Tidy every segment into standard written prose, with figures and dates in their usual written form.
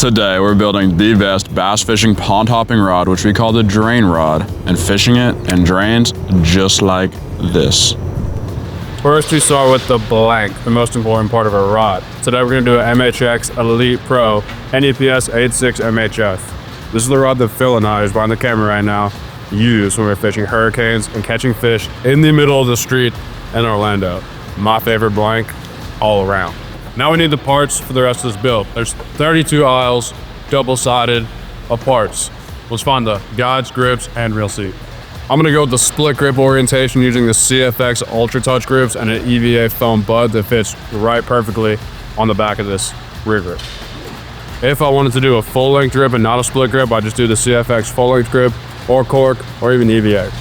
Today we're building the best bass fishing pond hopping rod, which we call the DrainRod, and fishing it in drains just like this. First, we start with the blank, the most important part of our rod. Today we're going to do an MHX Elite Pro NEPS 86 MHF. This is the rod that Phil and I, who's behind the camera right now, use when we're fishing hurricanes and catching fish in the middle of the street in Orlando. My favorite blank all around. Now we need the parts for the rest of this build. There's 32 aisles, double-sided, of parts. Let's find the guides, grips, and reel seat. I'm gonna go with the split grip orientation using the CFX Ultra Touch grips and an EVA foam bud that fits right perfectly on the back of this rear grip. If I wanted to do a full-length grip and not a split grip, I'd just do the CFX full-length grip or cork or even EVA.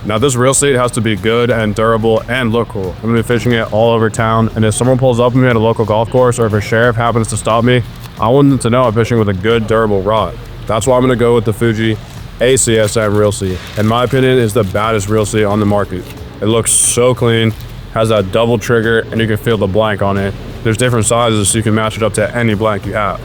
Now this reel seat has to be good and durable and look cool. I'm gonna be fishing it all over town, and if someone pulls up on me at a local golf course or if a sheriff happens to stop me, I want them to know I'm fishing with a good, durable rod. That's why I'm gonna go with the Fuji ACSM reel seat. In my opinion, is the baddest reel seat on the market. It looks so clean, has that double trigger, and you can feel the blank on it. There's different sizes, so you can match it up to any blank you have.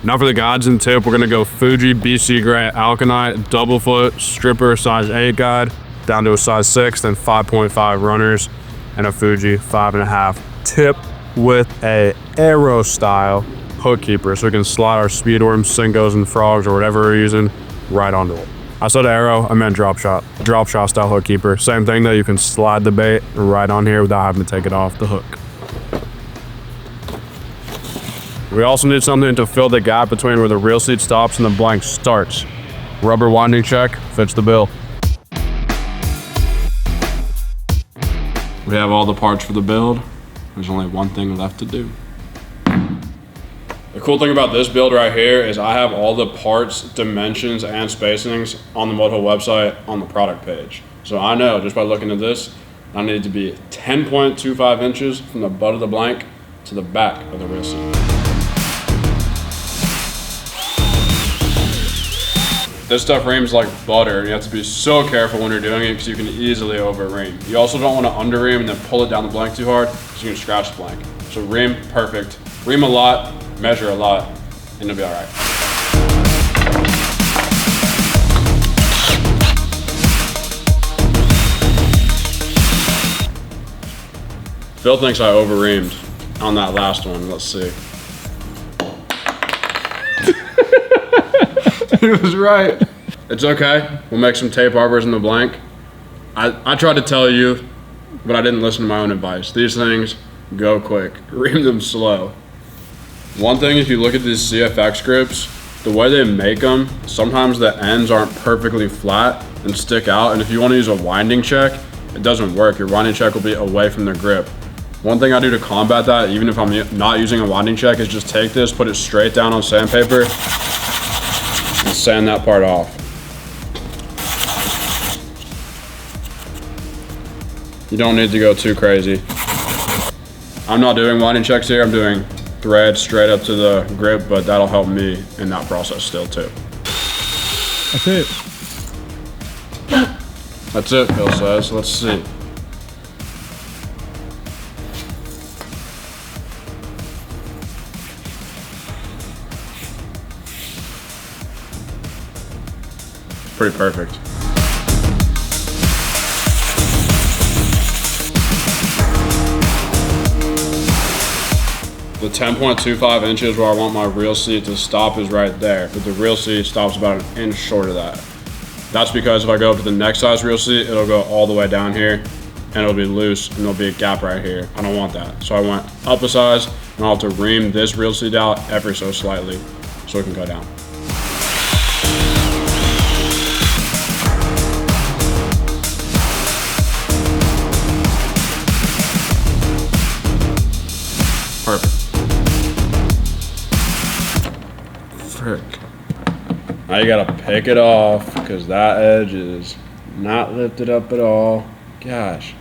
Now for the guides and tip, we're gonna go Fuji BC Gray Alkanite double foot stripper size 8 guide down to a size 6, then 5.5 runners, and a Fuji 5.5 tip with a arrow style hook keeper, so we can slide our speed worms, singos, and frogs, or whatever we're using, right onto it. I said arrow, I meant drop shot style hook keeper. Same thing though, you can slide the bait right on here without having to take it off the hook. We also need something to fill the gap between where the reel seat stops and the blank starts. Rubber winding check fits the bill. We have all the parts for the build. There's only one thing left to do. The cool thing about this build right here is I have all the parts, dimensions, and spacings on the Moto website on the product page. So I know just by looking at this, I need to be 10.25 inches from the butt of the blank to the back of the reel seat. This stuff reams like butter. You have to be so careful when you're doing it because you can easily over ream. You also don't want to under ream and then pull it down the blank too hard because you can scratch the blank. So ream perfect. Ream a lot, measure a lot, and it'll be all right. Phil thinks I over reamed on that last one. Let's see. He was right. It's okay. We'll make some tape arbors in the blank. I tried to tell you, but I didn't listen to my own advice. These things go quick. Ream them slow. One thing, if you look at these CFX grips, the way they make them, sometimes the ends aren't perfectly flat and stick out. And if you want to use a winding check, it doesn't work. Your winding check will be away from the grip. One thing I do to combat that, even if I'm not using a winding check, is just take this, put it straight down on sandpaper, and sand that part off. You don't need to go too crazy. I'm not doing winding checks here, I'm doing thread straight up to the grip, but that'll help me in that process still too. That's it. That's it, Phil says. Let's see. Pretty perfect. The 10.25 inches where I want my reel seat to stop is right there, but the reel seat stops about an inch short of that. That's because if I go up to the next size reel seat, it'll go all the way down here and it'll be loose and there'll be a gap right here. I don't want that. So I went up a size and I'll have to ream this reel seat out ever so slightly so it can go down. Perfect. Frick. Now you gotta pick it off because that edge is not lifted up at all. Gosh.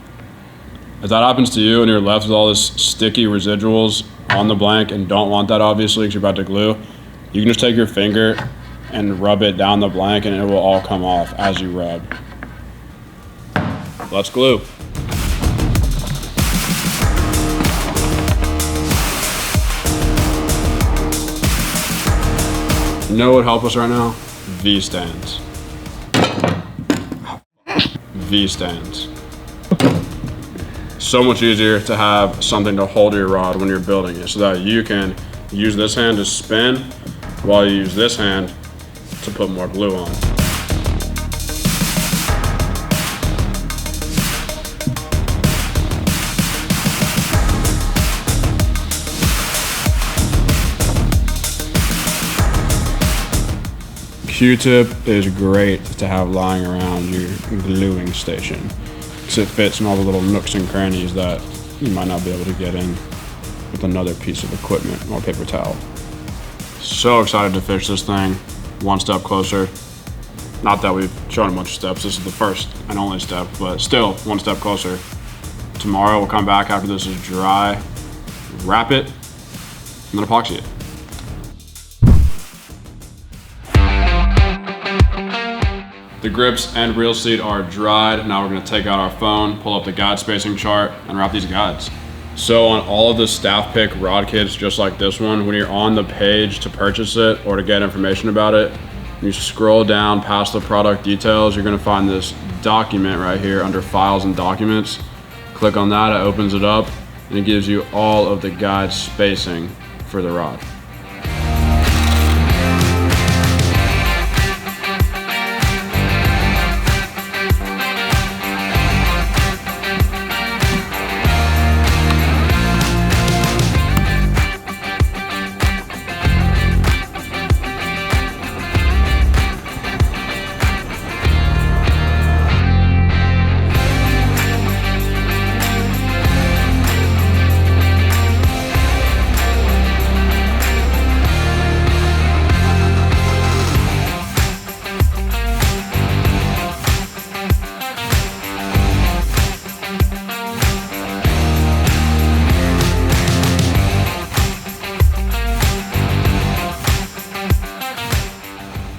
If that happens to you and you're left with all this sticky residuals on the blank and don't want that obviously because you're about to glue, you can just take your finger and rub it down the blank and it will all come off as you rub. Let's glue. You know what would help us right now? V-stands. V-stands. So much easier to have something to hold your rod when you're building it so that you can use this hand to spin while you use this hand to put more glue on. Q-tip is great to have lying around your gluing station because it fits in all the little nooks and crannies that you might not be able to get in with another piece of equipment or paper towel. So excited to finish this thing one step closer. Not that we've shown a bunch of steps, this is the first and only step, but still one step closer. Tomorrow we'll come back after this is dry, wrap it, and then epoxy it. The grips and reel seat are dried. Now we're gonna take out our phone, pull up the guide spacing chart, and wrap these guides. So on all of the staff pick rod kits, just like this one, when you're on the page to purchase it or to get information about it, you scroll down past the product details, you're gonna find this document right here under files and documents. Click on that, it opens it up, and it gives you all of the guide spacing for the rod.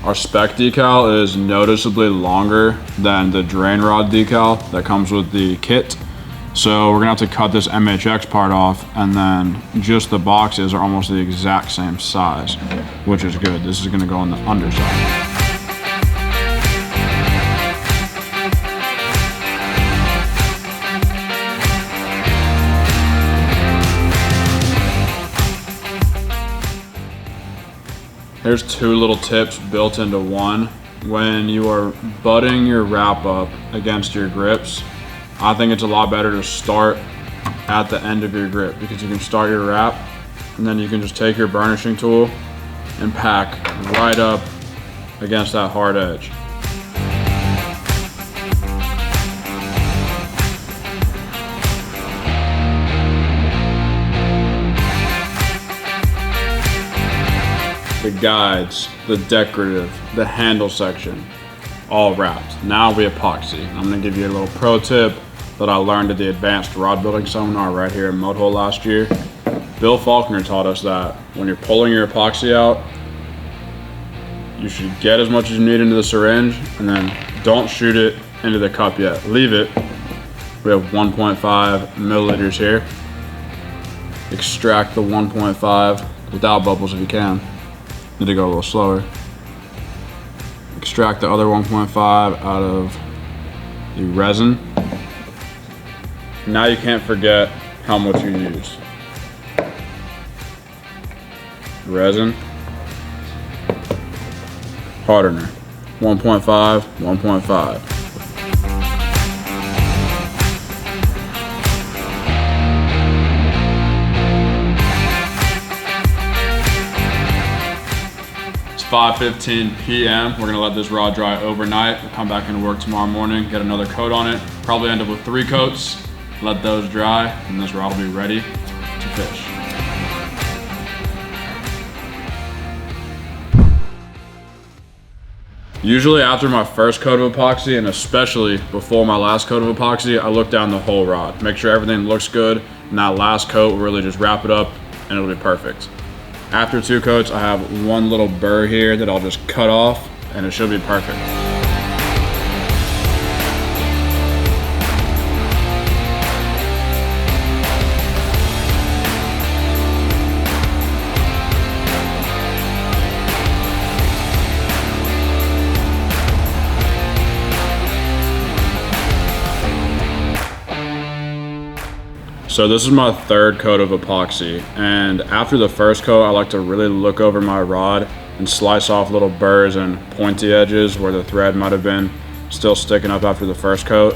Our spec decal is noticeably longer than the sDrainRod decal that comes with the kit. So we're gonna have to cut this MHX part off, and then just the boxes are almost the exact same size, which is good. This is gonna go on the underside. There's two little tips built into one. When you are butting your wrap up against your grips, I think it's a lot better to start at the end of your grip because you can start your wrap and then you can just take your burnishing tool and pack right up against that hard edge. The guides, the decorative, the handle section, all wrapped. Now we epoxy. I'm gonna give you a little pro tip that I learned at the Advanced Rod Building Seminar right here in Mudhole last year. Bill Faulkner taught us that when you're pulling your epoxy out, you should get as much as you need into the syringe and then don't shoot it into the cup yet. Leave it. We have 1.5 milliliters here. Extract the 1.5 without bubbles if you can. Need to go a little slower. Extract the other 1.5 out of the resin. Now you can't forget how much you use. Resin, hardener, 1.5, 1.5. It's 5:15 p.m. We're gonna let this rod dry overnight. We'll come back into work tomorrow morning, get another coat on it. Probably end up with 3 coats. Let those dry, and this rod will be ready to fish. Usually after my first coat of epoxy, and especially before my last coat of epoxy, I look down the whole rod, make sure everything looks good, and that last coat will really just wrap it up, and it'll be perfect. After 2 coats, I have one little burr here that I'll just cut off, and it should be perfect. So this is my third coat of epoxy, and after the first coat, I like to really look over my rod and slice off little burrs and pointy edges where the thread might have been still sticking up after the first coat.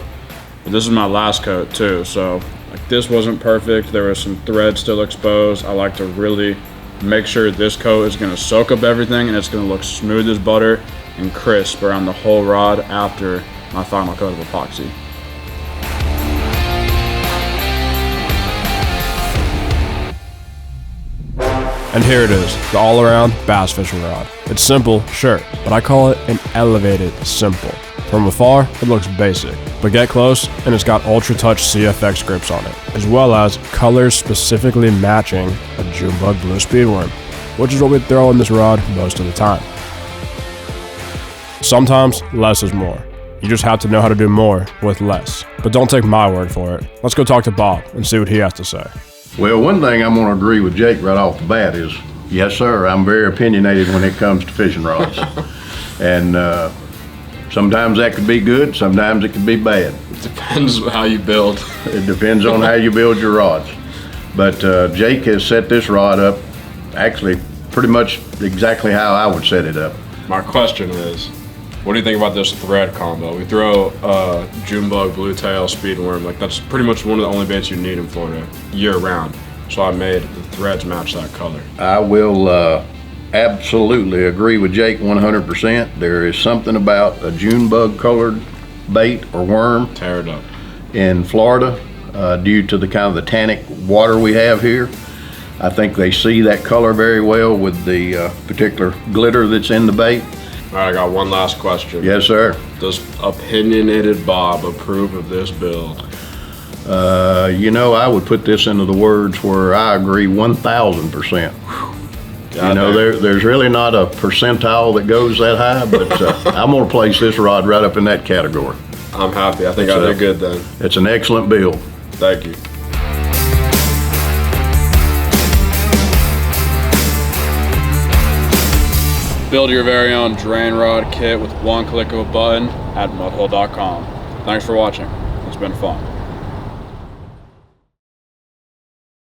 But this is my last coat too, so like this wasn't perfect. There was some thread still exposed. I like to really make sure this coat is gonna soak up everything and it's gonna look smooth as butter and crisp around the whole rod after my final coat of epoxy. And here it is, the all-around bass fishing rod. It's simple, sure, but I call it an elevated simple. From afar, it looks basic, but get close and it's got Ultra Touch CFX grips on it, as well as colors specifically matching a June bug blue speedworm, which is what we throw in this rod most of the time. Sometimes less is more. You just have to know how to do more with less. But don't take my word for it. Let's go talk to Bob and see what he has to say. Well, one thing I'm going to agree with Jake right off the bat is, yes, sir, I'm very opinionated when it comes to fishing rods. And sometimes that could be good, sometimes it could be bad. It depends how you build. It depends on how you build your rods. But Jake has set this rod up actually pretty much exactly how I would set it up. My question is, what do you think about this thread combo? We throw June bug, blue tail, speedworm. Like that's pretty much one of the only baits you need in Florida year round. So I made the threads match that color. I will absolutely agree with Jake 100%. There is something about a June bug colored bait or worm. Tear it up. In Florida, due to the kind of the tannic water we have here. I think they see that color very well with the particular glitter that's in the bait. All right, I got one last question. Yes, sir. Does Opinionated Bob approve of this build? You know, I would put this into the words where I agree 1,000%. You know, there's really not a percentile that goes that high, but I'm going to place this rod right up in that category. I'm happy. I think I did good then. It's an excellent build. Thank you. Build your very own sDrainRod kit with one click of a button at mudhole.com. Thanks for watching. It's been fun.